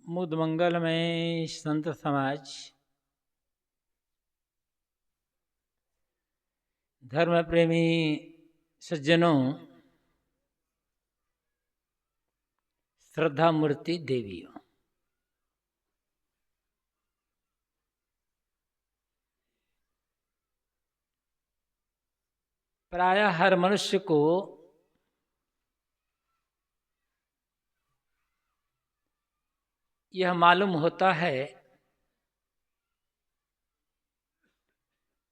मुद मंगल में संत समाज, धर्म प्रेमी सज्जनों, श्रद्धा मूर्ति देवियों, प्रायः हर मनुष्य को यह मालूम होता है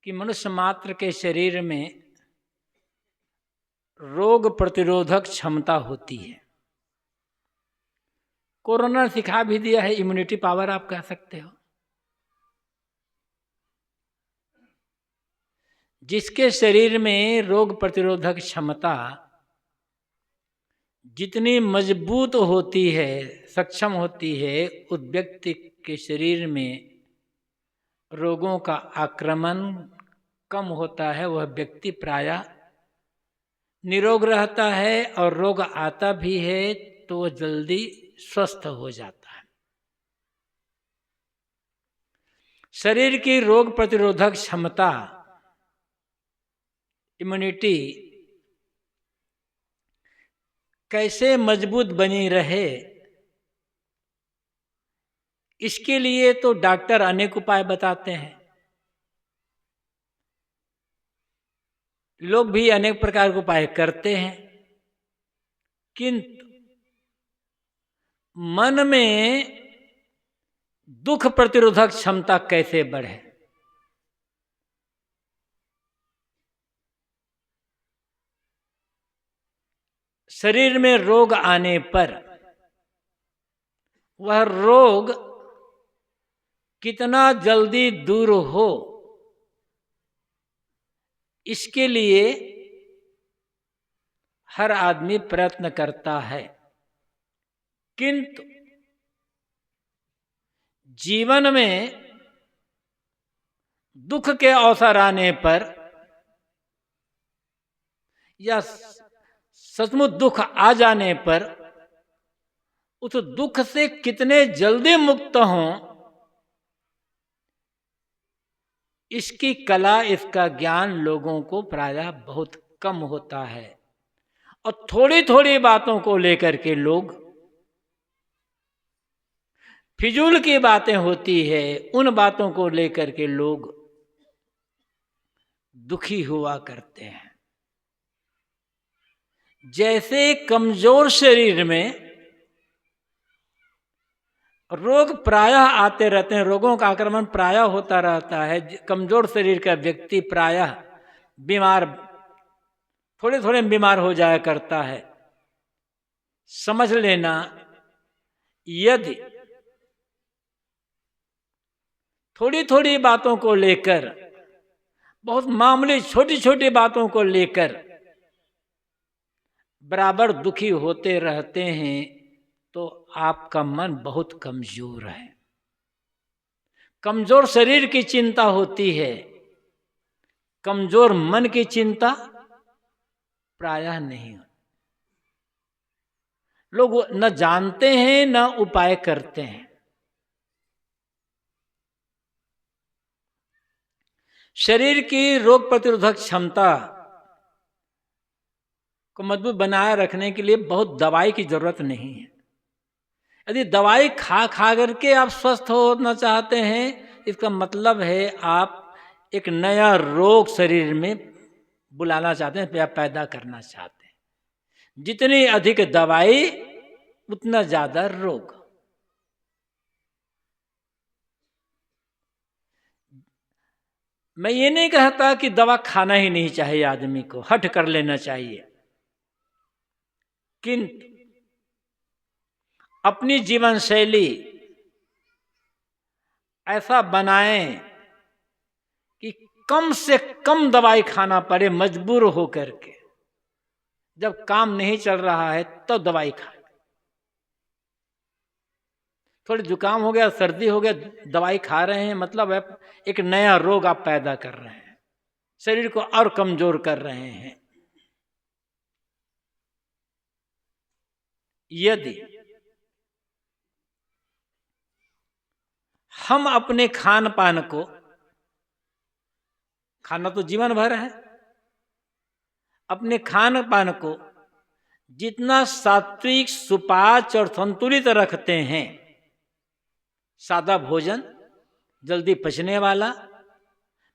कि मनुष्य मात्र के शरीर में रोग प्रतिरोधक क्षमता होती है। कोरोना ने सिखा भी दिया है, इम्यूनिटी पावर आप कह सकते हो। जिसके शरीर में रोग प्रतिरोधक क्षमता जितनी मजबूत होती है, सक्षम होती है, उस व्यक्ति के शरीर में रोगों का आक्रमण कम होता है। वह व्यक्ति प्रायः निरोग रहता है और रोग आता भी है तो वह जल्दी स्वस्थ हो जाता है। शरीर की रोग प्रतिरोधक क्षमता, इम्यूनिटी कैसे मजबूत बनी रहे, इसके लिए तो डॉक्टर अनेक उपाय बताते हैं। लोग भी अनेक प्रकार के उपाय करते हैं, किंतु मन में दुख प्रतिरोधक क्षमता कैसे बढ़े, शरीर में रोग आने पर वह रोग कितना जल्दी दूर हो, इसके लिए हर आदमी प्रयत्न करता है। किंतु जीवन में दुख के अवसर आने पर या सचमुच दुख आ जाने पर उस दुख से कितने जल्दी मुक्त हों, इसकी कला, इसका ज्ञान लोगों को प्रायः बहुत कम होता है। और थोड़ी थोड़ी बातों को लेकर के लोग, फिजूल की बातें होती है, उन बातों को लेकर के लोग दुखी हुआ करते हैं। जैसे कमजोर शरीर में रोग प्रायः आते रहते हैं, रोगों का आक्रमण प्रायः होता रहता है। कमजोर शरीर का व्यक्ति प्रायः बीमार, थोड़े थोड़े बीमार हो जाया करता है। समझ लेना, यदि थोड़ी थोड़ी बातों को लेकर, बहुत मामूली छोटी छोटी बातों को लेकर बराबर दुखी होते रहते हैं तो आपका मन बहुत कमजोर है। कमजोर शरीर की चिंता होती है, कमजोर मन की चिंता प्रायः नहीं। लोग न जानते हैं न उपाय करते हैं। शरीर की रोग प्रतिरोधक क्षमता को मजबूत बनाए रखने के लिए बहुत दवाई की जरूरत नहीं है। यदि दवाई खा खा करके आप स्वस्थ होना चाहते हैं, इसका मतलब है आप एक नया रोग शरीर में बुलाना चाहते हैं या पैदा करना चाहते हैं। जितनी अधिक दवाई उतना ज्यादा रोग। मैं ये नहीं कहता कि दवा खाना ही नहीं चाहिए, आदमी को हठ कर लेना चाहिए, किंतु अपनी जीवन शैली ऐसा बनाएं कि कम से कम दवाई खाना पड़े, मजबूर होकर के। जब काम नहीं चल रहा है तो दवाई खाएं। थोड़ी जुकाम हो गया, सर्दी हो गया, दवाई खा रहे हैं, मतलब है एक नया रोग आप पैदा कर रहे हैं, शरीर को और कमजोर कर रहे हैं। यदि हम अपने खान पान को, खाना तो जीवन भर है, अपने खान पान को जितना सात्विक, सुपाच्य और संतुलित रखते हैं, सादा भोजन, जल्दी पचने वाला,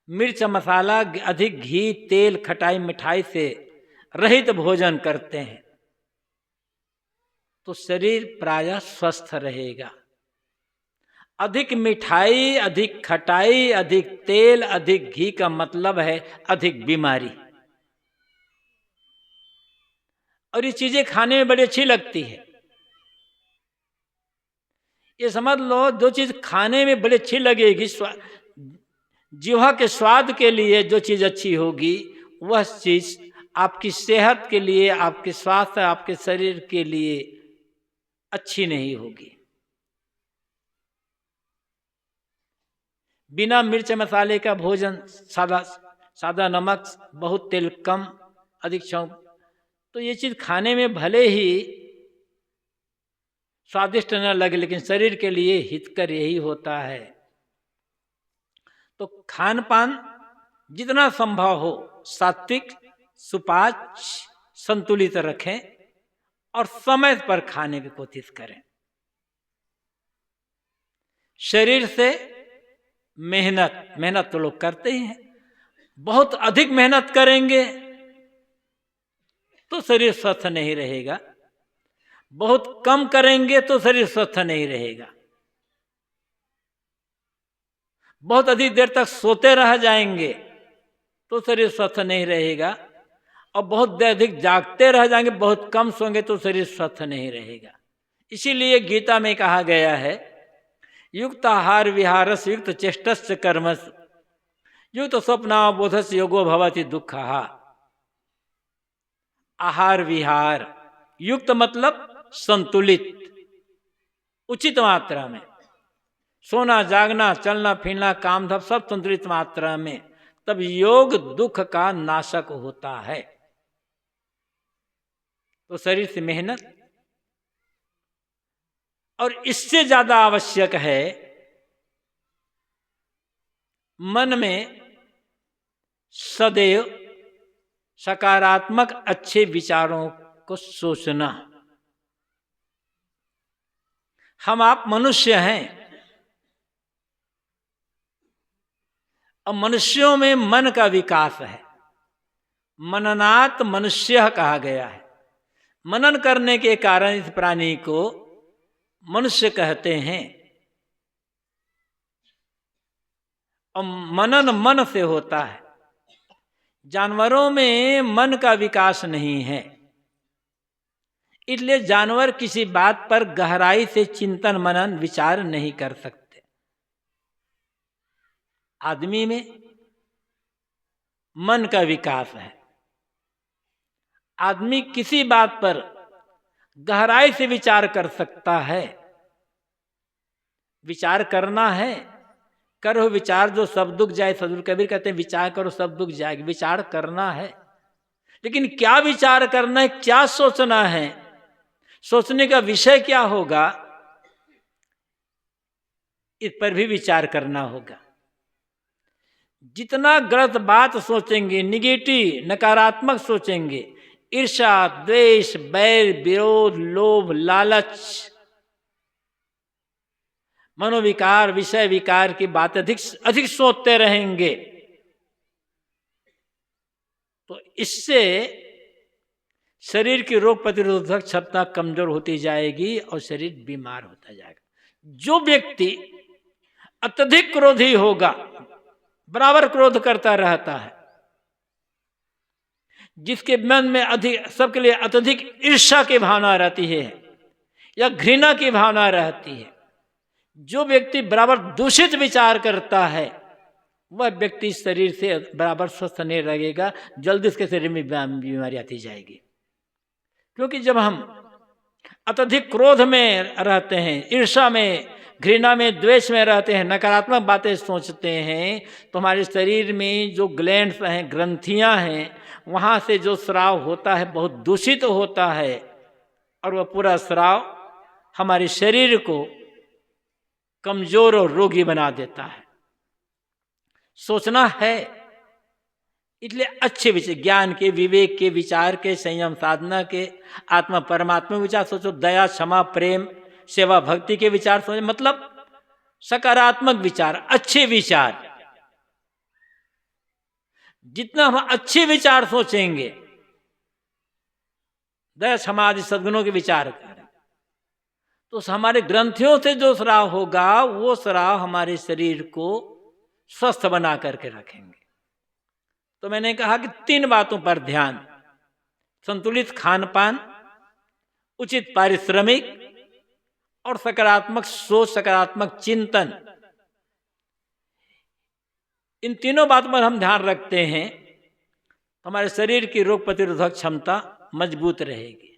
मिर्च मसाला, अधिक घी, तेल, खटाई, मिठाई से रहित भोजन करते हैं, तो शरीर प्रायः स्वस्थ रहेगा। अधिक मिठाई, अधिक खटाई, अधिक तेल, अधिक घी का मतलब है अधिक बीमारी। और ये चीजें खाने में बड़ी अच्छी लगती है। ये समझ लो, जो चीज खाने में बड़ी अच्छी लगेगी, जीवा के स्वाद के लिए जो चीज अच्छी होगी, वह चीज आपकी सेहत के लिए, आपके स्वास्थ्य, आपके शरीर के लिए अच्छी नहीं होगी। बिना मिर्च मसाले का भोजन, सादा नमक, बहुत तेल कम, अधिक चौंक, तो ये चीज खाने में भले ही स्वादिष्ट न लगे, लेकिन शरीर के लिए हितकर यही होता है। तो खान पान जितना संभव हो सात्विक, सुपाच्य, संतुलित रखें और समय पर खाने की कोशिश करें। शरीर से मेहनत तो लोग करते ही हैं, बहुत अधिक मेहनत करेंगे तो शरीर स्वस्थ नहीं रहेगा, बहुत कम करेंगे तो शरीर स्वस्थ नहीं रहेगा। बहुत अधिक देर तक सोते रह जाएंगे तो शरीर स्वस्थ नहीं रहेगा, और बहुत अधिक जागते रह जाएंगे, बहुत कम सोएंगे तो शरीर स्वस्थ नहीं रहेगा। इसीलिए गीता में कहा गया है, युक्त आहार विहारस युक्त चेष्टस्य कर्मस युक्त स्वप्नावबोधस योगो भवति दुःखः। आहार विहार युक्त मतलब संतुलित, उचित मात्रा में, सोना जागना, चलना फिरना, काम धप सब संतुलित मात्रा में, तब योग दुख का नाशक होता है। तो शरीर से मेहनत, और इससे ज्यादा आवश्यक है मन में सदैव सकारात्मक अच्छे विचारों को सोचना। हम आप मनुष्य हैं, और मनुष्यों में मन का विकास है। मननात् मनुष्य कहा गया है। मनन करने के कारण इस प्राणी को मनुष्य कहते हैं। और मनन मन से होता है। जानवरों में मन का विकास नहीं है, इसलिए जानवर किसी बात पर गहराई से चिंतन मनन विचार नहीं कर सकते। आदमी में मन का विकास है। आदमी किसी बात पर गहराई से विचार कर सकता है। विचार करना है, करो विचार जो सब दुख जाए। सदगुरु कबीर कहते हैं विचार करो सब दुख जाएगी। विचार करना है, लेकिन क्या विचार करना है, क्या सोचना है, सोचने का विषय क्या होगा, इस पर भी विचार करना होगा। जितना गलत बात सोचेंगे, निगेटिव नकारात्मक सोचेंगे, ईर्ष्या, द्वेष, बैर, विरोध, लोभ, लालच, मनोविकार, विषय विकार की बात अधिक सोचते रहेंगे, तो इससे शरीर की रोग प्रतिरोधक क्षमता कमजोर होती जाएगी और शरीर बीमार होता जाएगा। जो व्यक्ति अत्यधिक क्रोधी होगा, बराबर क्रोध करता रहता है, जिसके मन में अधिक, सबके लिए अत्यधिक ईर्ष्या की भावना रहती है या घृणा की भावना रहती है, जो व्यक्ति बराबर दूषित विचार करता है, वह व्यक्ति शरीर से बराबर स्वस्थ नहीं रहेगा, जल्दी उसके शरीर में बीमारी आती जाएगी। क्योंकि जब हम अत्यधिक क्रोध में रहते हैं, ईर्ष्या में, घृणा में, द्वेष में रहते हैं, नकारात्मक बातें सोचते हैं, तो हमारे शरीर में जो ग्लैंड्स हैं, ग्रंथियां हैं, वहाँ से जो स्राव होता है बहुत दूषित होता है, और वह पूरा स्राव हमारे शरीर को कमजोर और रोगी बना देता है। सोचना है, इसलिए अच्छे विचार, ज्ञान के, विवेक के, विचार के, संयम साधना के, आत्मा परमात्मा विचार सोचो, दया, क्षमा, प्रेम, सेवा, भक्ति के विचार सोचो, मतलब सकारात्मक विचार, अच्छे विचार। जितना हम अच्छे विचार सोचेंगे, दया, क्षमा आदि सद्गुणों के विचार करें, तो हमारे ग्रंथियों से जो स्राव होगा वो स्राव हमारे शरीर को स्वस्थ बना करके रखेंगे। तो मैंने कहा कि 3 बातों पर ध्यान: संतुलित खान पान, उचित पारिश्रमिक और सकारात्मक सोच, सकारात्मक चिंतन। इन तीनों बातों पर हम ध्यान रखते हैं तो हमारे शरीर की रोग प्रतिरोधक क्षमता मजबूत रहेगी।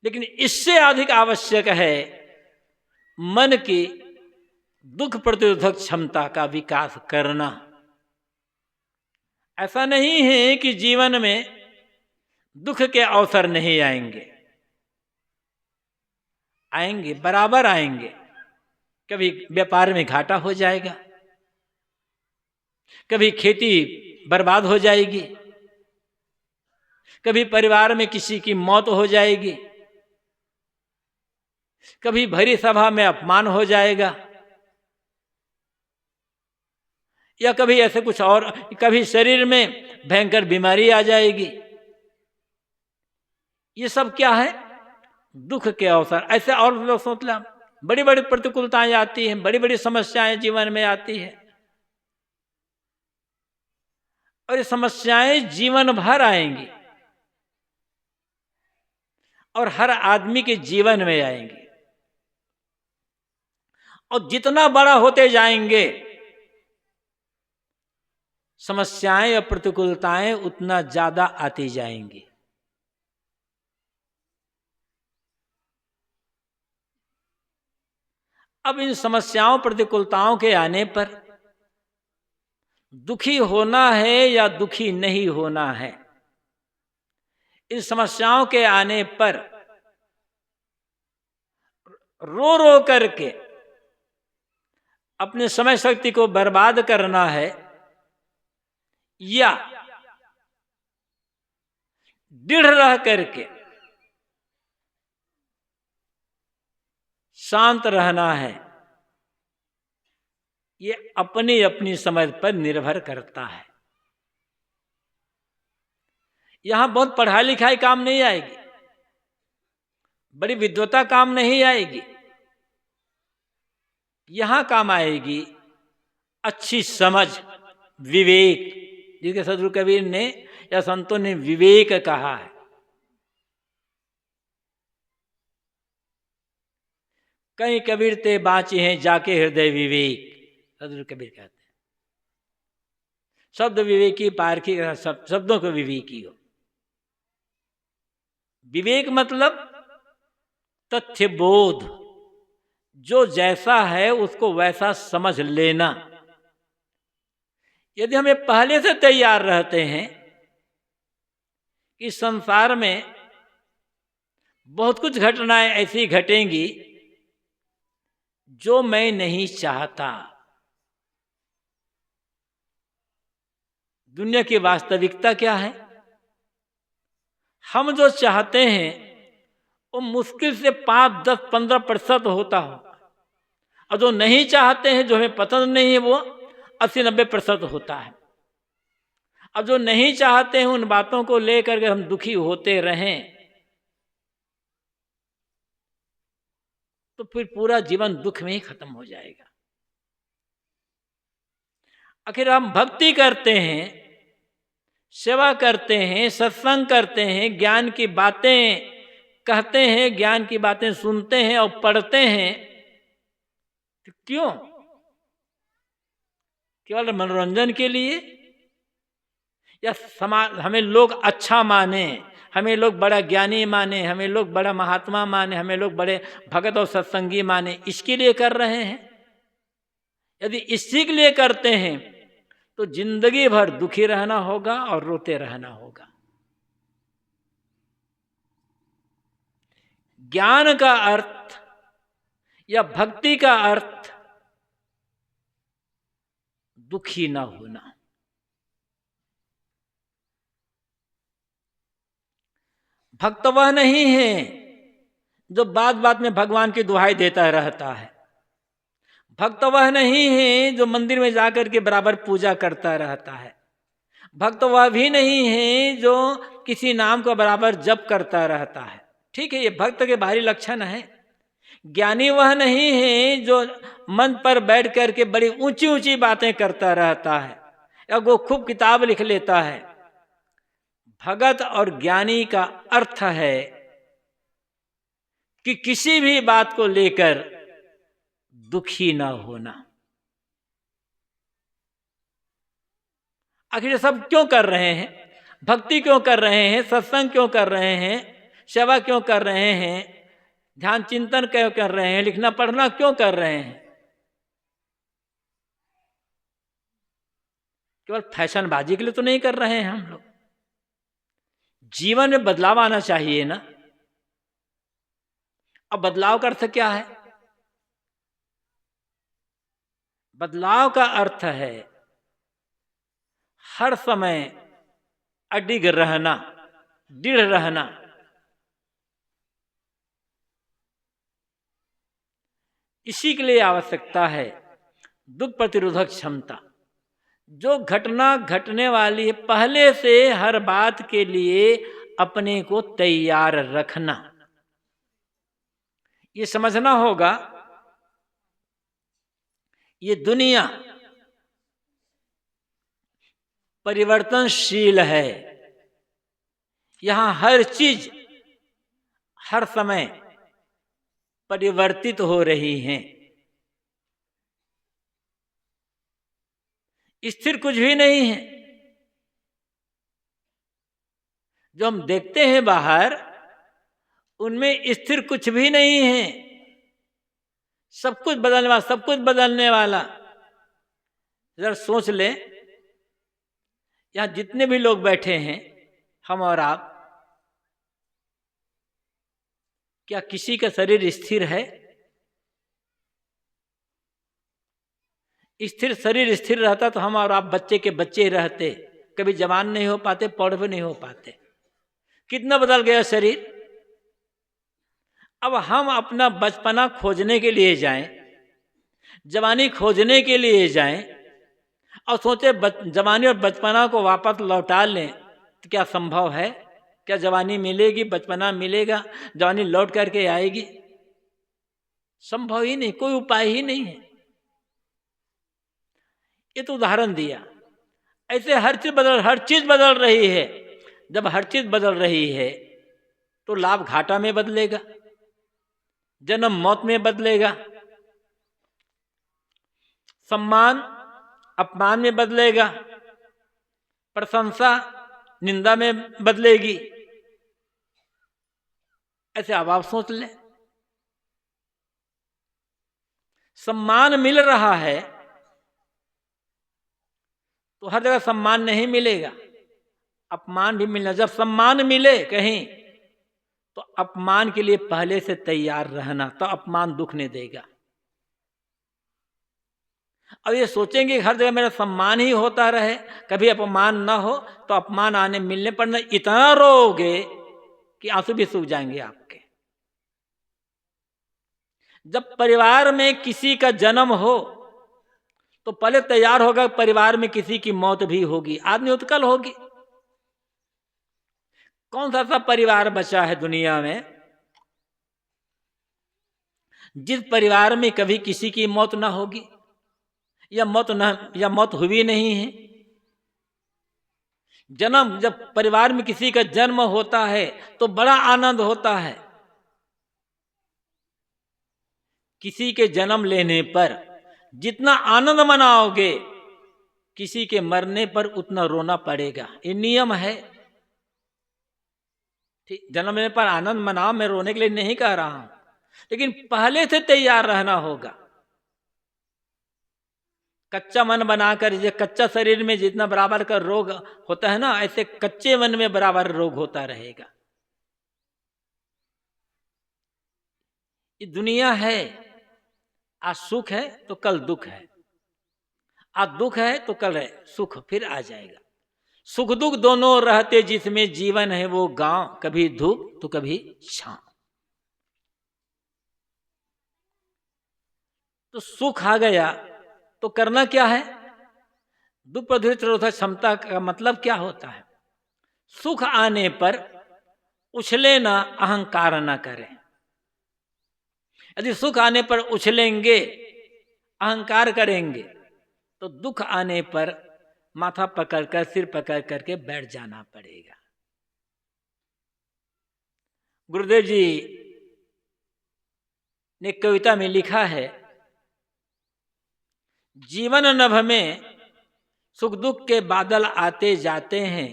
लेकिन इससे अधिक आवश्यक है मन की दुख प्रतिरोधक क्षमता का विकास करना। ऐसा नहीं है कि जीवन में दुख के अवसर नहीं आएंगे, आएंगे, बराबर आएंगे। कभी व्यापार में घाटा हो जाएगा, कभी खेती बर्बाद हो जाएगी, कभी परिवार में किसी की मौत हो जाएगी, कभी भरी सभा में अपमान हो जाएगा, या कभी ऐसे कुछ और, कभी शरीर में भयंकर बीमारी आ जाएगी। ये सब क्या है? दुख के अवसर। ऐसे और लोग सोचला, बड़ी बड़ी प्रतिकूलताएं आती हैं, बड़ी बड़ी समस्याएं जीवन में आती हैं, और ये समस्याएं जीवन भर आएंगी और हर आदमी के जीवन में आएंगी। और जितना बड़ा होते जाएंगे समस्याएं और प्रतिकूलताएं उतना ज्यादा आती जाएंगी। अब इन समस्याओं प्रतिकूलताओं के आने पर दुखी होना है या दुखी नहीं होना है, इन समस्याओं के आने पर रो रो करके अपने समय शक्ति को बर्बाद करना है या दृढ़ रह करके शांत रहना है, ये अपनी अपनी समझ पर निर्भर करता है। यहां बहुत पढ़ाई लिखाई काम नहीं आएगी, बड़ी विद्वता काम नहीं आएगी। यहां काम आएगी अच्छी समझ, विवेक, जिसके सदगुरु कबीर ने या संतों ने विवेक कहा है। कहीं कबीर ते बाँचे हैं जाके हृदय विवेक, सदगुरु कबीर कहते हैं। शब्द विवेकी पारखी, शब्दों को विवेकी हो। विवेक मतलब तथ्य बोध, जो जैसा है उसको वैसा समझ लेना। यदि हमें पहले से तैयार रहते हैं कि संसार में बहुत कुछ घटनाएं ऐसी घटेंगी जो मैं नहीं चाहता, दुनिया की वास्तविकता क्या है? हम जो चाहते हैं वो मुश्किल से 5, 10, 15% होता हो, और जो नहीं चाहते हैं, जो हमें पसंद नहीं है, वो 80-90% होता है। अब जो नहीं चाहते हैं उन बातों को लेकर के हम दुखी होते रहें तो फिर पूरा जीवन दुख में ही खत्म हो जाएगा। आखिर हम भक्ति करते हैं, सेवा करते हैं, सत्संग करते हैं, ज्ञान की बातें कहते हैं, ज्ञान की बातें सुनते हैं और पढ़ते हैं, तो क्यों? केवल मनोरंजन के लिए, या समाज हमें लोग अच्छा माने, हमें लोग बड़ा ज्ञानी माने, हमें लोग बड़ा महात्मा माने, हमें लोग बड़े भगत और सत्संगी माने, इसके लिए कर रहे हैं? यदि इसी के लिए करते हैं तो जिंदगी भर दुखी रहना होगा और रोते रहना होगा। ज्ञान का अर्थ या भक्ति का अर्थ दुखी न होना। भक्त वह नहीं है जो बात बात में भगवान की दुहाई देता रहता है। भक्त वह नहीं है जो मंदिर में जाकर के बराबर पूजा करता रहता है। भक्त वह भी नहीं है जो किसी नाम को बराबर जप करता रहता है। ठीक है, ये भक्त के बाहरी लक्षण है। ज्ञानी वह नहीं है जो मन पर बैठ करके बड़ी ऊंची ऊंची बातें करता रहता है या वो खूब किताब लिख लेता है। भगत और ज्ञानी का अर्थ है कि किसी भी बात को लेकर दुखी ना होना। आखिर ये सब क्यों कर रहे हैं? भक्ति क्यों कर रहे हैं? सत्संग क्यों कर रहे हैं? सेवा क्यों कर रहे हैं? ध्यान चिंतन क्यों कर रहे हैं? लिखना पढ़ना क्यों कर रहे हैं? केवल फैशनबाजी के लिए तो नहीं कर रहे हैं हम लोग। जीवन में बदलाव आना चाहिए ना। अब बदलाव का अर्थ क्या है? बदलाव का अर्थ है हर समय अडिग रहना, दृढ़ रहना। इसी के लिए आवश्यकता है दुख प्रतिरोधक क्षमता। जो घटना घटने वाली है पहले से हर बात के लिए अपने को तैयार रखना। ये समझना होगा ये दुनिया परिवर्तनशील है। यहां हर चीज हर समय परिवर्तित हो रही है। स्थिर कुछ भी नहीं है। जो हम देखते हैं बाहर उनमें स्थिर कुछ भी नहीं है। सब कुछ बदलने वाला, सब कुछ बदलने वाला। जरा सोच ले, यहां जितने भी लोग बैठे हैं, हम और आप, क्या किसी का शरीर स्थिर है? स्थिर शरीर स्थिर रहता तो हम और आप बच्चे के बच्चे रहते, कभी जवान नहीं हो पाते, पौड़ भी नहीं हो पाते। कितना बदल गया शरीर। अब हम अपना बचपना खोजने के लिए जाएं, जवानी खोजने के लिए जाएं और सोचे जवानी और बचपना को वापस लौटा लें, तो क्या संभव है? क्या जवानी मिलेगी, बचपना मिलेगा, जवानी लौट करके आएगी? संभव ही नहीं, कोई उपाय ही नहीं है। ये तो उदाहरण दिया। ऐसे हर चीज बदल रही है। जब हर चीज बदल रही है तो लाभ घाटा में बदलेगा, जन्म मौत में बदलेगा, सम्मान अपमान में बदलेगा, प्रशंसा निंदा में बदलेगी। ऐसे अब आप सोच लें, सम्मान मिल रहा है तो हर जगह सम्मान नहीं मिलेगा, अपमान भी मिलना। जब सम्मान मिले कहीं तो अपमान के लिए पहले से तैयार रहना, तो अपमान दुख नहीं देगा। अब ये सोचेंगे हर जगह मेरा सम्मान ही होता रहे, कभी अपमान ना हो, तो अपमान आने मिलने पर न इतना रोगे कि आंसू भी सूख जाएंगे आपके। जब परिवार में किसी का जन्म हो तो पहले तैयार होगा परिवार में किसी की मौत भी होगी, आदमी उत्कल होगी। कौन सा ऐसा परिवार बचा है दुनिया में जिस परिवार में कभी किसी की मौत ना होगी, या मौत हुई नहीं है? जन्म, जब परिवार में किसी का जन्म होता है तो बड़ा आनंद होता है। किसी के जन्म लेने पर जितना आनंद मनाओगे, किसी के मरने पर उतना रोना पड़ेगा। ये नियम है। ठीक, जन्म लेने पर आनंद मनाओ, मैं रोने के लिए नहीं कह रहा हूं, लेकिन पहले से तैयार रहना होगा। कच्चा मन बनाकर, ये कच्चा शरीर में जितना बराबर का रोग होता है ना, ऐसे कच्चे मन में बराबर रोग होता रहेगा। ये दुनिया है, आज सुख है तो कल दुख है, आज दुख है तो कल है सुख फिर आ जाएगा। सुख दुख दोनों रहते जिसमें जीवन है वो गांव, कभी धूप तो कभी छांव। तो सुख आ गया तो करना क्या है? दुख प्रतिरोधक निरोधक क्षमता का मतलब क्या होता है? सुख आने पर उछले ना, अहंकार ना करें। यदि सुख आने पर उछलेंगे, अहंकार करेंगे, तो दुख आने पर माथा पकड़कर सिर पकड़ करके बैठ जाना पड़ेगा। गुरुदेव जी ने कविता में लिखा है, जीवन नभ में सुख दुख के बादल आते जाते हैं,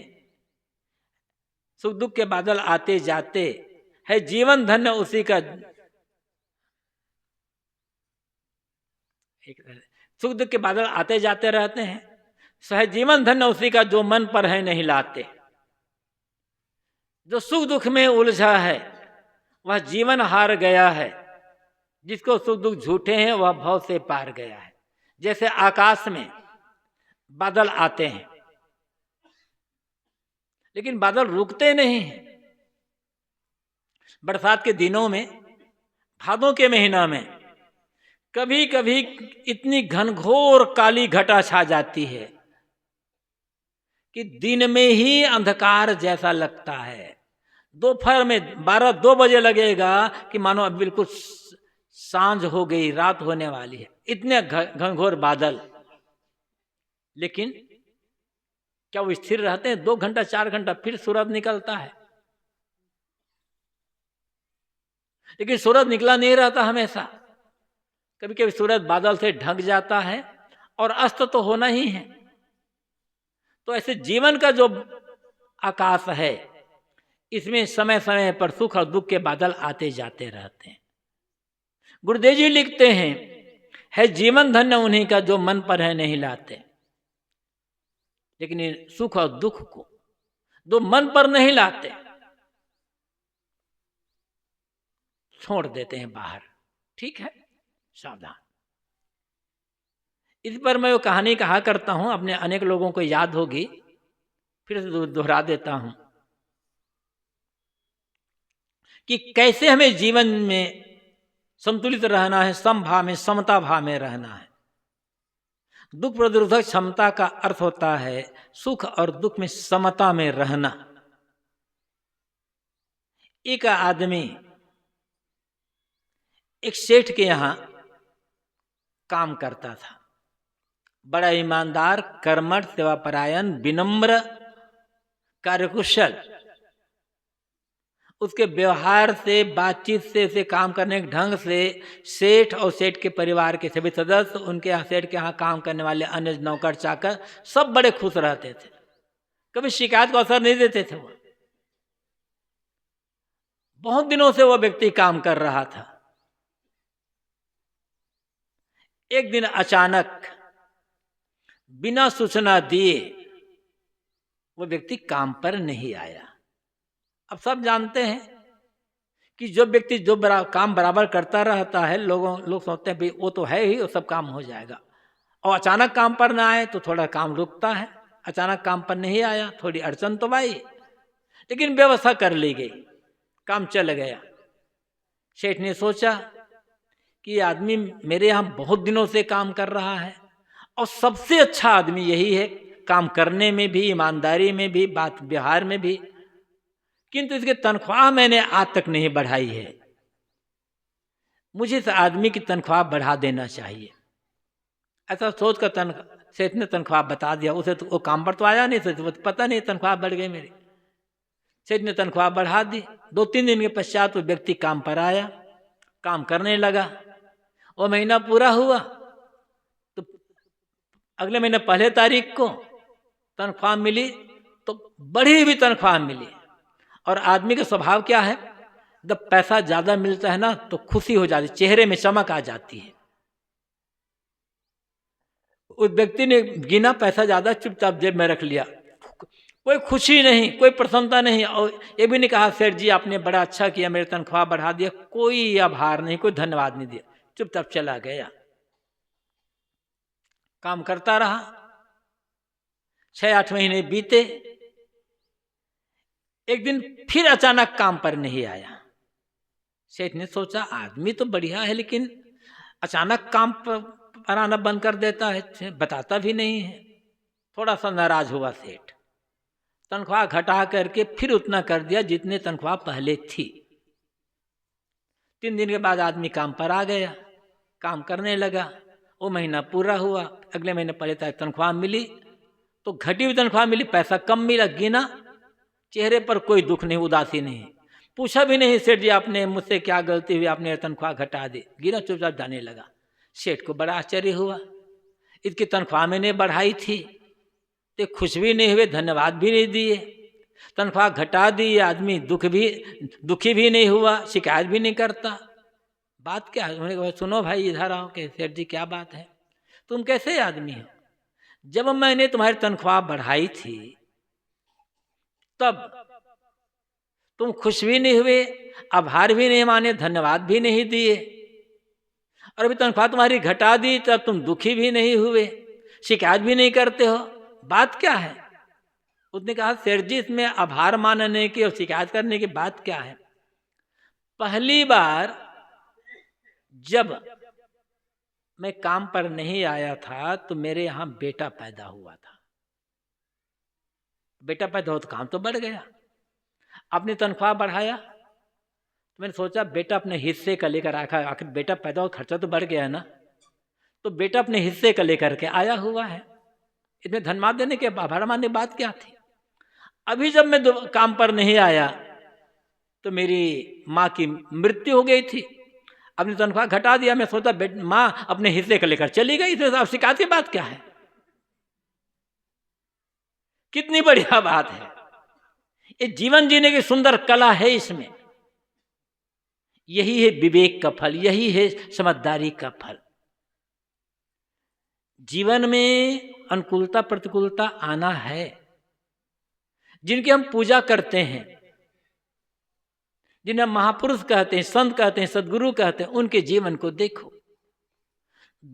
सुख दुख के बादल आते जाते है जीवन धन्य उसी का। सुख दुख के बादल आते जाते रहते हैं, सह जीवन धन्य उसी का जो मन पर है नहीं लाते। जो सुख दुख में उलझा है वह जीवन हार गया है, जिसको सुख दुख झूठे हैं वह भव से पार गया है। जैसे आकाश में बादल आते हैं लेकिन बादल रुकते नहीं हैं। बरसात के दिनों में, भादों के महीना में कभी कभी इतनी घनघोर काली घटा छा जाती है कि दिन में ही अंधकार जैसा लगता है। दोपहर में 12-2 बजे लगेगा कि मानो अब बिल्कुल सांझ हो गई, रात होने वाली है, इतने घनघोर बादल। लेकिन क्या वो स्थिर रहते हैं? 2 घंटा 4 घंटा फिर सूरज निकलता है। लेकिन सूरज निकला नहीं रहता हमेशा, कभी कभी सूरज बादल से ढक जाता है और अस्त तो होना ही है। तो ऐसे जीवन का जो आकाश है, इसमें समय समय पर सुख और दुख के बादल आते जाते रहते हैं। गुरुदेव जी लिखते हैं, है जीवन धन्य उन्हीं का जो मन पर है नहीं लाते। लेकिन ये सुख और दुख को जो मन पर नहीं लाते, छोड़ देते हैं बाहर। ठीक है, सावधान। इस पर मैं वो कहानी कहा करता हूं, अपने अनेक लोगों को याद होगी, फिर से दोहरा देता हूं कि कैसे हमें जीवन में संतुलित रहना है, समभाव में, समता भाव में रहना है। दुख प्रतिरोधक क्षमता का अर्थ होता है सुख और दुख में समता में रहना। एक आदमी एक सेठ के यहां काम करता था, बड़ा ईमानदार, कर्मठ, सेवापरायण, विनम्र, कार्यकुशल। उसके व्यवहार से, बातचीत से, उसे काम करने के ढंग से सेठ और सेठ के परिवार के सभी सदस्य, उनके यहाँ सेठ के यहाँ काम करने वाले अन्य नौकर चाकर सब बड़े खुश रहते थे, कभी शिकायत को असर नहीं देते थे। वो बहुत दिनों से वो व्यक्ति काम कर रहा था। एक दिन अचानक बिना सूचना दिए वो व्यक्ति काम पर नहीं आया। अब सब जानते हैं कि जो व्यक्ति जो काम बराबर करता रहता है, लोग सोचते हैं भाई वो तो है ही, वो सब काम हो जाएगा। और अचानक काम पर ना आए तो थोड़ा काम रुकता है। अचानक काम पर नहीं आया, थोड़ी अड़चन तो आई, लेकिन व्यवस्था कर ली गई, काम चल गया। सेठ ने सोचा कि ये आदमी मेरे यहाँ बहुत दिनों से काम कर रहा है और सबसे अच्छा आदमी यही है, काम करने में भी, ईमानदारी में भी, बात व्यवहार में भी, किंतु इसकी तनख्वाह मैंने आज तक नहीं बढ़ाई है। मुझे इस आदमी की तनख्वाह बढ़ा देना चाहिए। ऐसा सोचकर सेठ ने तनख्वाह बता दिया। उसे तो वो काम पर तो आया नहीं, तो पता नहीं तनख्वाह बढ़ गई मेरी। सेठ ने तनख्वाह बढ़ा दी। 2-3 दिन के पश्चात वो व्यक्ति काम पर आया, काम करने लगा। वो महीना पूरा हुआ तो अगले महीने पहले तारीख को तनख्वाह मिली, तो बढ़ी हुई तनख्वाह मिली। और आदमी का स्वभाव क्या है, जब पैसा ज्यादा मिलता है ना तो खुशी हो जाती, चेहरे में चमक आ जाती है। उस व्यक्ति ने गिना पैसा ज्यादा, चुपचाप जेब में रख लिया, कोई खुशी नहीं, कोई प्रसन्नता नहीं। और ये भी नहीं कहा सेठ जी आपने बड़ा अच्छा किया, मेरी तनख्वाह बढ़ा दिया, कोई आभार नहीं, कोई धन्यवाद नहीं दिया, चुपचाप चला गया। काम करता रहा। 6-8 महीने बीते। एक दिन फिर अचानक काम पर नहीं आया। सेठ ने सोचा आदमी तो बढ़िया है, लेकिन अचानक काम पर आना बंद कर देता है, बताता भी नहीं है। थोड़ा सा नाराज हुआ सेठ। तनख्वाह घटा करके फिर उतना कर दिया जितने तनख्वाह पहले थी। 3 दिन के बाद आदमी काम पर आ गया, काम करने लगा। वो महीना पूरा हुआ, अगले महीने पहले तनख्वाह मिली तो घटी हुई तनख्वाह मिली, पैसा कम मिला। गिना, चेहरे पर कोई दुख नहीं, उदासी नहीं। पूछा भी नहीं सेठ जी आपने मुझसे क्या गलती हुई, आपने तनख्वाह घटा दी। गिना, चुपचाप जाने लगा। सेठ को बड़ा आश्चर्य हुआ, इसकी तनख्वाह मैंने बढ़ाई थी तो खुश भी नहीं हुए, धन्यवाद भी नहीं दिए। तनख्वाह घटा दी, आदमी दुखी भी नहीं हुआ, शिकायत भी नहीं करता। बात क्या है? उन्होंने कहा सुनो भाई इधर आओ कि सेठ जी क्या बात है, तुम कैसे आदमी हो? जब मैंने तुम्हारी तनख्वाह बढ़ाई थी तब तुम खुश भी नहीं हुए, आभार भी नहीं माने, धन्यवाद भी नहीं दिए, और अभी तनख्वाह तुम्हारी घटा दी तब तुम दुखी भी नहीं हुए, शिकायत भी नहीं करते हो। बात क्या है? उसने कहा सेठ जी इसमें आभार मानने की और शिकायत करने की बात क्या है? पहली बार जब मैं काम पर नहीं आया था तो मेरे यहां बेटा पैदा हुआ था। बेटा पैदा हो तो काम तो बढ़ गया। आपने तनख्वाह बढ़ाया तो मैंने सोचा बेटा अपने हिस्से का लेकर आखा, आखिर बेटा पैदा हो खर्चा तो बढ़ गया ना, तो बेटा अपने हिस्से का लेकर के आया हुआ है। इसमें धन्यवाद देने के आभार मानने बात क्या थी? अभी जब मैं काम पर नहीं आया तो मेरी माँ की मृत्यु हो गई थी, अपनी तनख्वाह घटा दिया। मैं सोचा माँ अपने हिस्से का लेकर चली गई, इसमें शिकायत की बात क्या है? कितनी बढ़िया बात है। ये जीवन जीने की सुंदर कला है इसमें। यही है विवेक का फल, यही है समझदारी का फल। जीवन में अनुकूलता प्रतिकूलता आना है। जिनकी हम पूजा करते हैं, जिन्हें महापुरुष कहते हैं, संत कहते हैं, सदगुरु कहते हैं, उनके जीवन को देखो।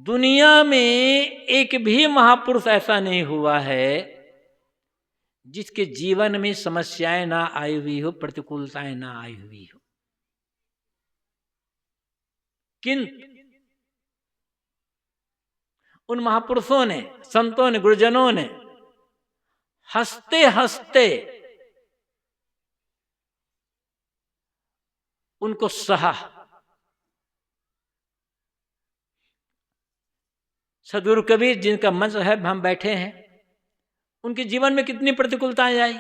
दुनिया में एक भी महापुरुष ऐसा नहीं हुआ है जिसके जीवन में समस्याएं ना आई हुई हो, प्रतिकूलताएं ना आई हुई हो। किंतु उन महापुरुषों ने, संतों ने, गुरुजनों ने हंसते हंसते उनको सहा। सदगुरु कबीर जिनका मंच है हम बैठे हैं, उनके जीवन में कितनी प्रतिकूलताएं आई,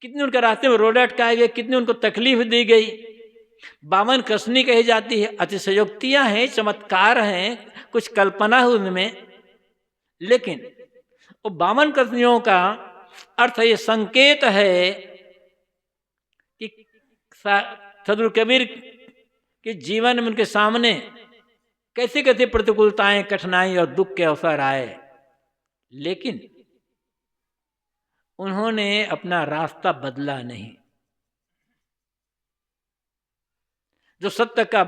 कितनी उनके रास्ते में रोड अटकाए गए, कितनी उनको तकलीफ दी गई। 52 कसनी कही जाती है, अतिशयोक्तियां हैं, चमत्कार हैं, कुछ कल्पना है उनमें, लेकिन वो 52 कसनियों का अर्थ ये संकेत है कि सदगुरु कबीर के जीवन में उनके सामने कैसे कैसे प्रतिकूलताएं, कठिनाई और दुख के अवसर आए, लेकिन उन्होंने अपना रास्ता बदला नहीं। जो सत्य का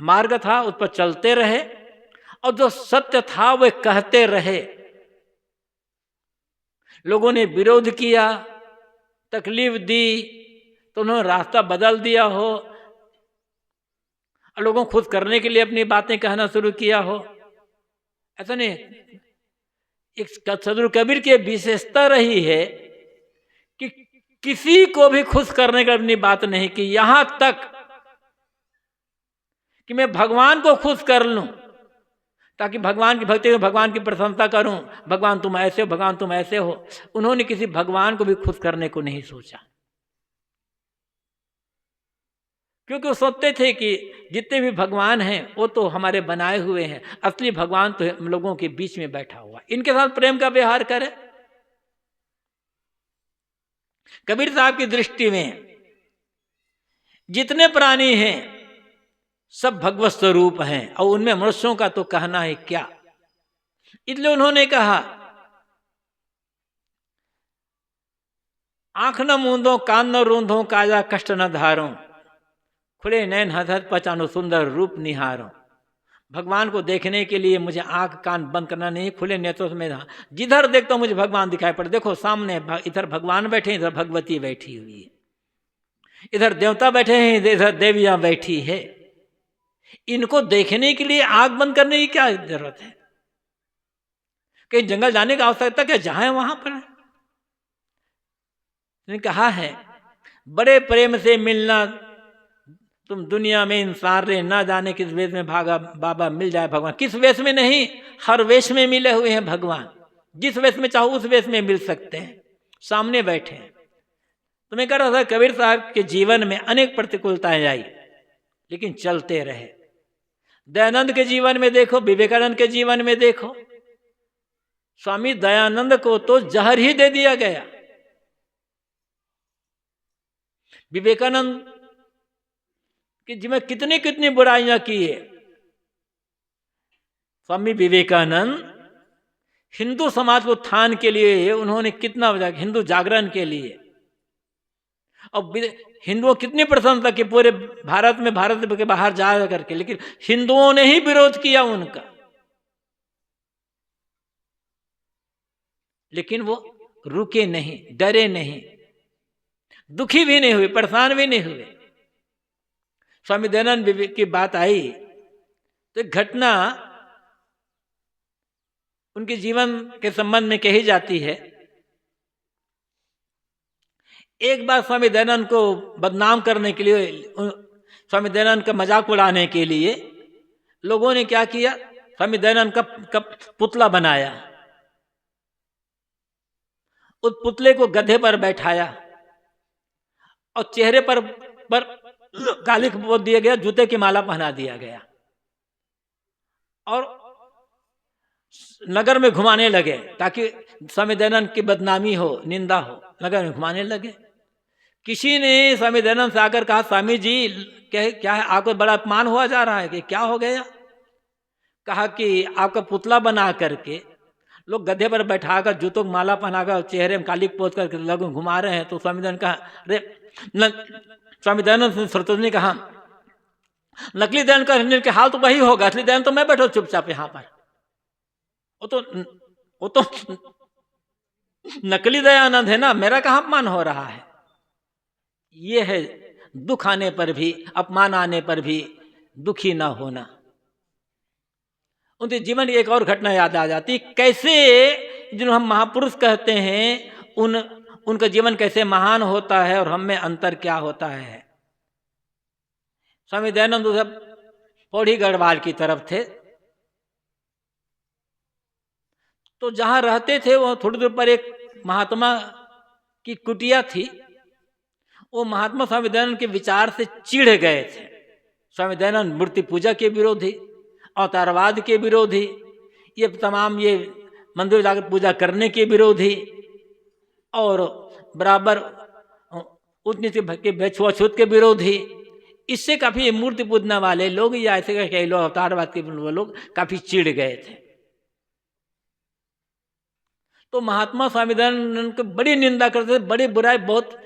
मार्ग था उस पर चलते रहे, और जो सत्य था वे कहते रहे। लोगों ने विरोध किया, तकलीफ दी, तो उन्होंने रास्ता बदल दिया हो, और लोगों को खुश करने के लिए अपनी बातें कहना शुरू किया हो, ऐसा नहीं। एक सदगुरु कबीर की विशेषता रही है कि किसी को भी खुश करने का अपनी बात नहीं की, यहां तक कि मैं भगवान को खुश कर लूं ताकि भगवान की भक्ति में भगवान की प्रशंसा करूं, भगवान तुम ऐसे हो, भगवान तुम ऐसे हो। उन्होंने किसी भगवान को भी खुश करने को नहीं सोचा, क्योंकि वो सोचते थे कि जितने भी भगवान हैं वो तो हमारे बनाए हुए हैं, असली भगवान तो हम लोगों के बीच में बैठा हुआ, इनके साथ प्रेम का व्यवहार करें। कबीर साहब की दृष्टि में जितने प्राणी हैं सब भगवत स्वरूप हैं, और उनमें मनुष्यों का तो कहना है क्या। इसलिए उन्होंने कहा आंख न मूंदो, कान न रूंधो, काया कष्ट न धारो, खुले नैन हंसत पहचानो, सुंदर रूप निहारो। भगवान को देखने के लिए मुझे आंख कान बंद करना नहीं, खुले नेत्रों से मैं जिधर देखता हूँ मुझे भगवान दिखाई पड़े। देखो सामने इधर भगवान बैठे, इधर भगवती बैठी हुई है, इधर देवता बैठे हैं, इधर देवियां बैठी है। इनको देखने के लिए आंख बंद करने की क्या जरूरत है? कहीं जंगल जाने की आवश्यकता क्या? जहां है वहां पर है। कहा है बड़े प्रेम से मिलना तुम दुनिया में इंसान रे, ना जाने किस वेश में भागा बाबा मिल जाए भगवान। किस वेश में नहीं, हर वेश में मिले हुए हैं भगवान। जिस वेश में चाहो उस वेश में मिल सकते हैं, सामने बैठे हैं। तो मैं कह रहा था कबीर साहब के जीवन में अनेक प्रतिकूलताएं आई, लेकिन चलते रहे। दयानंद के जीवन में देखो, विवेकानंद के जीवन में देखो, स्वामी दयानंद को तो जहर ही दे दिया गया। विवेकानंद कि जिसमें कितनी कितनी बुराइयां की है। स्वामी विवेकानंद हिंदू समाज को उत्थान के लिए उन्होंने कितना, हिंदू जागरण के लिए, और हिंदुओं कितनी प्रशंसा की पूरे भारत में, भारत के बाहर जा करके, लेकिन हिंदुओं ने ही विरोध किया उनका। लेकिन वो रुके नहीं, डरे नहीं, दुखी भी नहीं हुए, परेशान भी नहीं हुए। स्वामी दयानंद की बात आई तो एक घटना उनके जीवन के संबंध में कही जाती है। एक बार स्वामी दयानंद को बदनाम करने के लिए, स्वामी दयानंद का मजाक उड़ाने के लिए लोगों ने क्या किया, स्वामी दयानंद का पुतला बनाया। उस पुतले को गधे पर बैठाया और चेहरे पर काली पोत दिया गया, जूते की माला पहना दिया गया और नगर में घुमाने लगे ताकि स्वामी दयानंद की बदनामी हो, निंदा हो। नगर में घुमाने लगे। किसी ने स्वामी दयानंद से आकर कहा, स्वामी जी क्या है, आपको बड़ा अपमान हुआ जा रहा है कि क्या हो गया? कहा कि आपका पुतला बना करके लोग गधे पर बैठाकर, जूतों की माला पहनाकर, चेहरे में काली पोत करके लोगों घुमा रहे हैं। तो स्वामी दयानंद कहा, अरे स्वामी दयानंद सरस्वती ने कहा, नकली दयानंद का हाल तो वही होगा, असली दयानंद तो मैं बैठो चुपचाप यहाँ पर। वो तो नकली दयानंद है ना, मेरा कहाँ अपमान हो रहा है? ये है दुख आने पर भी, अपमान आने पर भी दुखी ना होना। उनके जीवन की एक और घटना याद आ जाती, कैसे जिन्हें हम महापुरुष कहते हैं उनका जीवन कैसे महान होता है और हम में अंतर क्या होता है। स्वामी दयानंद उधर पौड़ी गढ़वाल की तरफ थे, तो जहां रहते थे वो थोड़ी दूर पर एक महात्मा की कुटिया थी। वो महात्मा स्वामी दयानंद के विचार से चिढ़ गए थे। स्वामी दयानंद मूर्ति पूजा के विरोधी, अवतारवाद के विरोधी, ये तमाम ये मंदिर जाकर पूजा करने के विरोधी और बराबर उतनी के छुआछूत के विरोधी, इससे काफी मूर्ति पूजने वाले लोग या ऐसे कई लोग अवतारवाद के लोग काफी चिढ़ गए थे। तो महात्मा स्वामी दयानंद को बड़ी निंदा करते थे, बड़ी बुराई, बहुत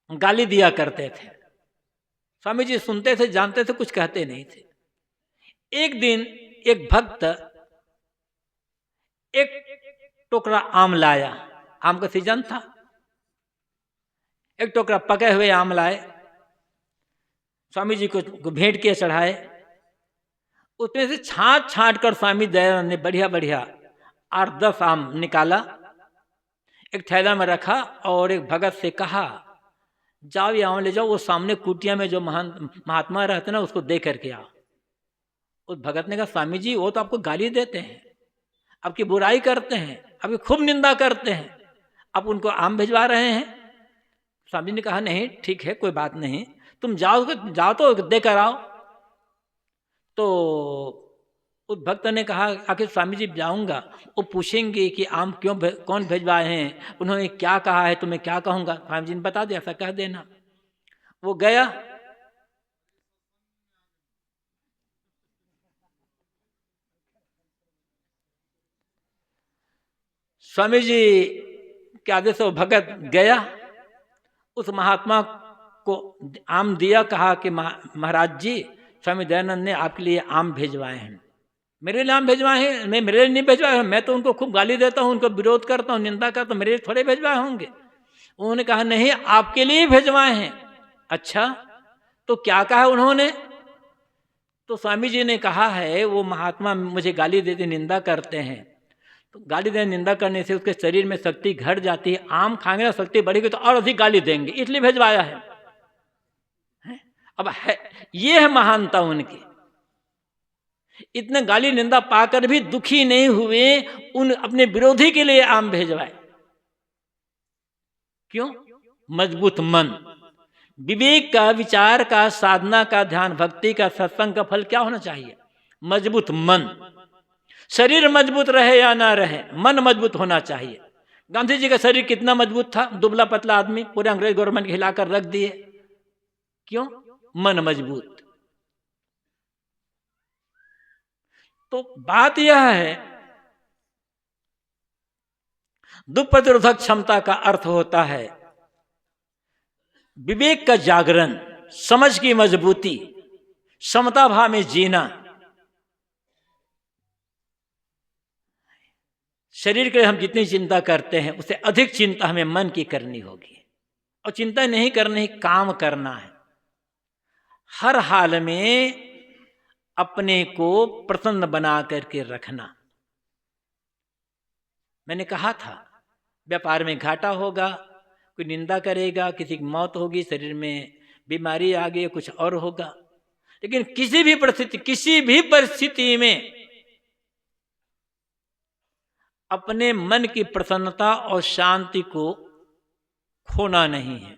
गाली दिया करते थे। स्वामी जी सुनते थे, जानते थे, कुछ कहते नहीं थे। एक दिन एक भक्त एक टोकरा आम लाया, आम का सीजन था। एक टोकरा पके हुए आम लाए, स्वामी जी को भेंट किए, चढ़ाए। उसमें से छांट छांट कर स्वामी दयानंद ने बढ़िया बढ़िया 8-10 आम निकाला, एक थैला में रखा और एक भगत से कहा, जाओ ये आम ले जाओ, वो सामने कुटिया में जो महात्मा रहते ना उसको दे करके आओ। उस भगत ने कहा, स्वामी जी वो तो आपको गाली देते हैं, आपकी बुराई करते हैं, आपकी खूब निंदा करते हैं, आप उनको आम भिजवा रहे हैं। स्वामी ने कहा, नहीं ठीक है, कोई बात नहीं, तुम जाओ तो देकर आओ। तो उस भक्त ने कहा, आखिर स्वामी जी जाऊंगा, वो पूछेंगे कि आम कौन भिजवाए हैं, उन्होंने क्या कहा है तो मैं क्या कहूँगा। स्वामी जी ने बता दिया, ऐसा कह देना। वो गया, स्वामी जी के आदेश से वो भगत गया, उस महात्मा को आम दिया, कहा कि महाराज जी स्वामी दयानंद ने आपके लिए आम भेजवाए हैं। मेरे लिए आम भिजवाए हैं? मैं मेरे लिए नहीं भिजवाए, मैं तो उनको खूब गाली देता हूँ, उनको विरोध करता हूँ, निंदा करता हूँ, मेरे लिए थोड़े भिजवाए होंगे। उन्होंने कहा नहीं, आपके लिए भिजवाए हैं। अच्छा, तो क्या कहा उन्होंने? तो स्वामी जी ने कहा है, वो महात्मा मुझे गाली देते, निंदा करते हैं, तो गाली देने निंदा करने से उसके शरीर में शक्ति घट जाती है, आम खाएंगे ना शक्ति बढ़ेगी तो और अधिक गाली देंगे, इसलिए भिजवाया है। अब है, ये है महानता उनकी। इतने गाली निंदा पाकर भी दुखी नहीं हुए, उन अपने विरोधी के लिए आम भेजवाए। क्यों? मजबूत मन, विवेक का, विचार का, साधना का, ध्यान भक्ति का, सत्संग का फल क्या होना चाहिए? मजबूत मन। शरीर मजबूत रहे या ना रहे, मन मजबूत होना चाहिए। गांधी जी का शरीर कितना मजबूत था, दुबला पतला आदमी, पूरे अंग्रेज गवर्नमेंट हिलाकर रख दिए। क्यों? मन मजबूत। तो बात यह है, दुख प्रतिरोधक क्षमता का अर्थ होता है विवेक का जागरण, समझ की मजबूती, समता भाव में जीना। शरीर के लिए हम जितनी चिंता करते हैं उससे अधिक चिंता हमें मन की करनी होगी, और चिंता नहीं करनी, काम करना है। हर हाल में अपने को प्रसन्न बना करके रखना। मैंने कहा था, व्यापार में घाटा होगा, कोई निंदा करेगा, किसी की मौत होगी, शरीर में बीमारी आ गई, कुछ और होगा, लेकिन किसी भी परिस्थिति में अपने मन की प्रसन्नता और शांति को खोना नहीं है।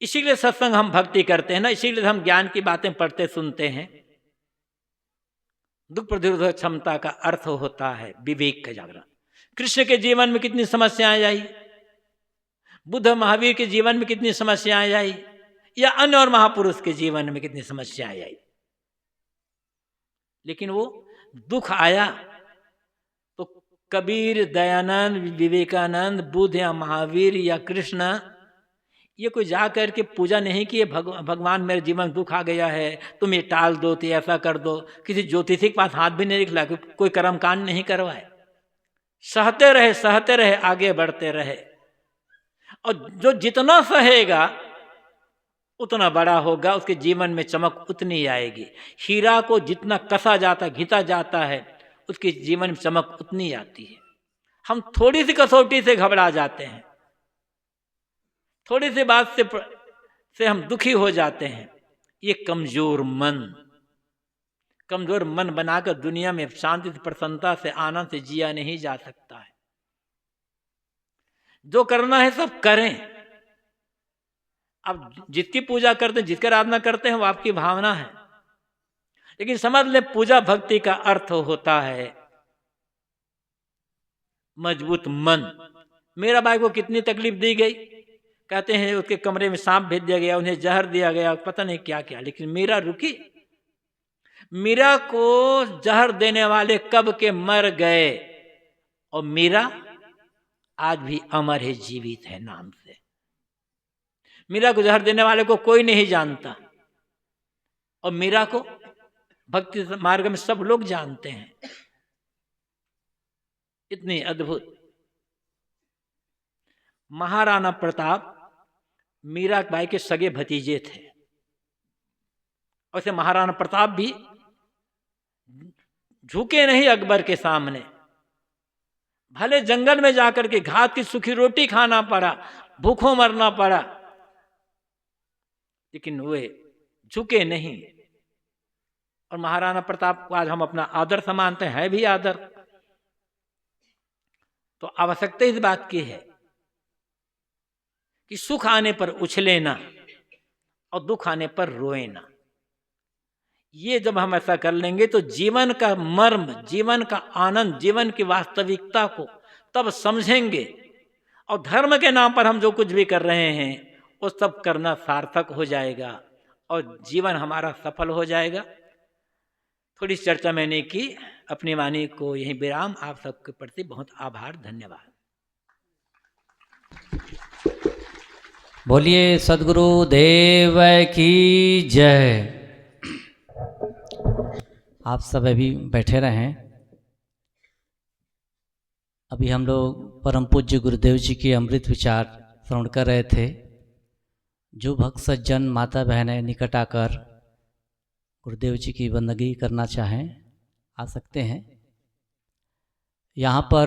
इसीलिए सत्संग हम भक्ति करते हैं ना, इसीलिए हम ज्ञान की बातें पढ़ते सुनते हैं। दुख प्रतिरोधक क्षमता का अर्थ होता है विवेक का जागरण। कृष्ण के जीवन में कितनी समस्याएं आई, बुद्ध महावीर के जीवन में कितनी समस्याएं आई, या अन्य और महापुरुष के जीवन में कितनी समस्याएं आई, लेकिन वो दुख आया तो कबीर, दयानंद, विवेकानंद, बुद्ध या महावीर या कृष्ण, ये कोई जा कर के पूजा नहीं किए, भगवान मेरे जीवन में दुख आ गया है, तुम ये टाल दो, तो ऐसा कर दो। किसी ज्योतिषी के पास हाथ भी नहीं निकला, कोई कर्मकांड नहीं करवाए, सहते रहे, आगे बढ़ते रहे। और जो जितना सहेगा उतना बड़ा होगा, उसके जीवन में चमक उतनी आएगी। हीरा को जितना कसा जाता, घिता जाता है, उसके जीवन में चमक उतनी आती है। हम थोड़ी सी कसौटी से घबरा जाते हैं, थोड़ी सी बात से हम दुखी हो जाते हैं। ये कमजोर मन बनाकर दुनिया में शांति से, प्रसन्नता से, आनंद से जिया नहीं जा सकता है। जो करना है सब करें। अब जिसकी पूजा करते हैं, जिसकी आराधना करते हैं, वो आपकी भावना है, लेकिन समझ ले पूजा भक्ति का अर्थ होता है मजबूत मन। मेरा भाई को कितनी तकलीफ दी गई, कहते हैं उसके कमरे में सांप भेज दिया गया, उन्हें जहर दिया गया, पता नहीं क्या क्या, लेकिन मीरा रुकी। मीरा को जहर देने वाले कब के मर गए, और मीरा आज भी अमर है, जीवित है नाम से। मीरा को जहर देने वाले को कोई नहीं जानता, और मीरा को भक्ति मार्ग में सब लोग जानते हैं। इतनी अद्भुत। महाराणा प्रताप मीराबाई के सगे भतीजे थे। वैसे महाराणा प्रताप भी झुके नहीं अकबर के सामने, भले जंगल में जाकर के घात की सूखी रोटी खाना पड़ा, भूखों मरना पड़ा, लेकिन वे झुके नहीं। और महाराणा प्रताप को आज हम अपना आदर्श मानते हैं, भी आदर। तो आवश्यकता इस बात की है कि सुख आने पर उछले ना और दुख आने पर रोए ना। ये जब हम ऐसा कर लेंगे तो जीवन का मर्म, जीवन का आनंद, जीवन की वास्तविकता को तब समझेंगे, और धर्म के नाम पर हम जो कुछ भी कर रहे हैं वो सब करना सार्थक हो जाएगा और जीवन हमारा सफल हो जाएगा। थोड़ी चर्चा मैंने की, अपनी वाणी को यहीं विराम। आप सबके प्रति बहुत आभार, धन्यवाद। बोलिए सद्गुरु देव की जय। आप सब अभी बैठे रहें। अभी हम लोग परम पूज्य गुरुदेव जी के अमृत विचार श्रवण कर रहे थे। जो भक्त सज्जन माता बहनें निकट आकर गुरुदेव जी की बंदगी करना चाहें आ सकते हैं। यहाँ पर